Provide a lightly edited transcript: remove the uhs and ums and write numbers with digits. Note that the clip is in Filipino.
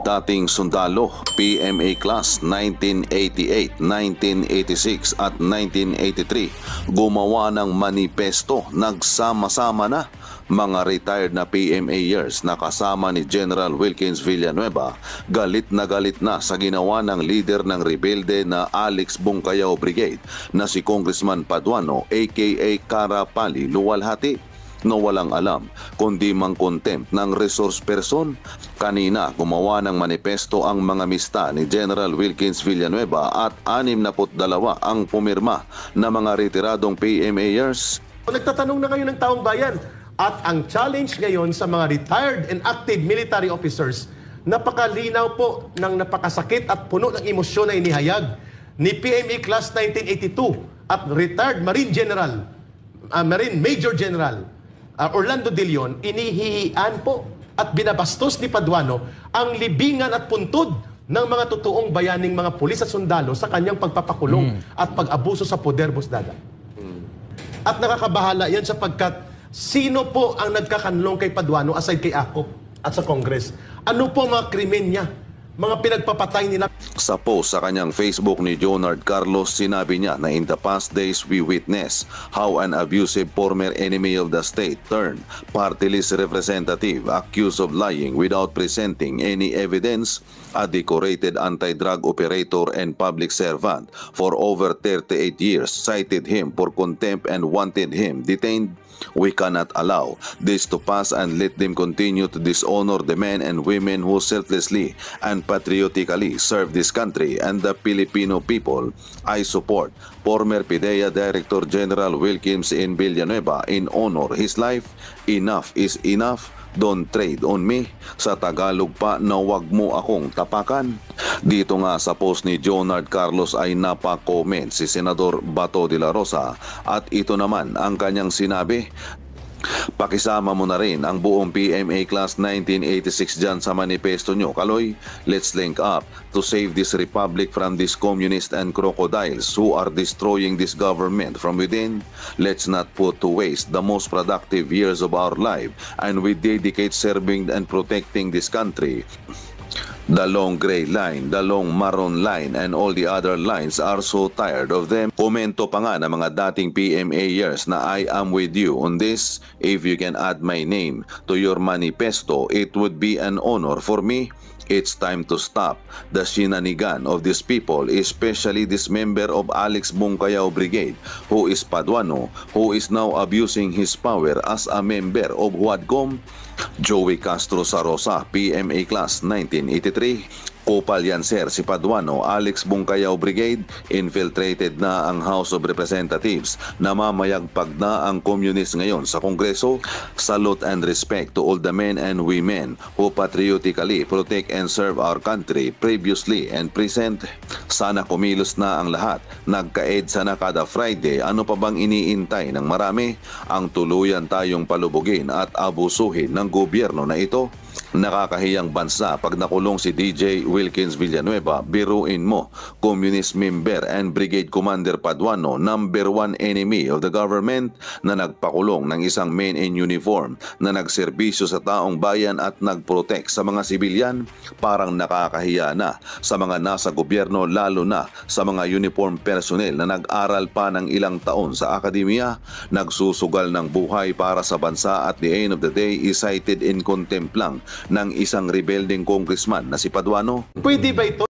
dating sundalo, PMA class 1988, 1986 at 1983, gumawa ng manifesto. Nagsama-sama na mga retired na PMA years na kasama ni General Wilkins Villanueva, galit na sa ginawa ng leader ng rebelde na Alex Bungkayaw Brigade na si Congressman Paduano aka Karapali Luwalhati, na walang alam kundi mang contempt ng resource person. Kanina gumawa ng manifesto ang mga mista ni General Wilkins Villanueva at 62 ang pumirma na mga retiradong PMAers. Nagtatanong na ngayon ng taong bayan at ang challenge ngayon sa mga retired and active military officers, napakalinaw po ng napakasakit at puno ng emosyon na inihayag ni PMA Class 1982 at retired Marine Major General Orlando De Leon. Inihihian po at binabastos ni Paduano ang libingan at puntod ng mga totoong bayaning mga pulis at sundalo sa kanyang pagpapakulong at pag-abuso sa poder, Boss Dada. At nakakabahala yan sapagkat sino po ang nagkakanlong kay Paduano aside kay Akop at sa Congress? Ano po mga krimen niya? Mga pinagpapatay nila? Sa post sa kanyang Facebook ni Jonard Carlos, sinabi niya na in the past days we witness how an abusive former enemy of the state turned party list representative accused of lying without presenting any evidence, a decorated anti-drug operator and public servant for over 38 years, cited him for contempt and wanted him detained. We cannot allow this to pass and let them continue to dishonor the men and women who selflessly and patriotically serve this country and the Filipino people. I support former PIDEA Director General Wilkins in Villanueva in honor his life. Enough is enough. Don't trade on me. Sa Tagalog pa na wag mo akong tapakan. Dito nga sa post ni Jonard Carlos ay napa-comment si Senador Bato de la Rosa at ito naman ang kanyang sinabi. Pakisama mo na rin ang buong PMA Class 1986 dyan sa manifesto nyo, Kaloy. Let's link up to save this republic from these communists and crocodiles who are destroying this government from within. Let's not put to waste the most productive years of our life and we dedicate serving and protecting this country. The long gray line, the long maroon line, and all the other lines are so tired of them. Komento pa nga ng mga dating PMAers na I am with you on this. If you can add my name to your manifesto, it would be an honor for me. It's time to stop the shinanigan of these people, especially this member of Alex Bungkayaw Brigade, who is Paduano, who is now abusing his power as a member of Huadcom. Joey Castro Sarosa, PMA Class 1983. Kupal yan sir, si Paduano, Alex Bungkayaw Brigade, infiltrated na ang House of Representatives, namamayagpag na ang communist ngayon sa Kongreso. Salute and respect to all the men and women who patriotically protect and serve our country previously and present. Sana kumilos na ang lahat. Nagka-EDSA na kada Friday, ano pa bang iniintay ng marami? Ang tuluyan tayong palubugin at abusuhin ng gobyerno na ito. Nakakahiyang bansa pag nakulong si DJ Wilkins Villanueva. Biruin mo, communist member and brigade commander Paduano, number 1 enemy of the government, na nagpakulong ng isang men in uniform na nagserbisyo sa taong bayan at nagprotect sa mga sibilyan. Parang nakakahiya na sa mga nasa gobyerno, lalo na sa mga uniform personnel na nag-aral pa ng ilang taon sa akademya, nagsusugal ng buhay para sa bansa at the end of the day is cited in contempt lang ng isang rebelding congressman na si Paduano. Pwede ba ito?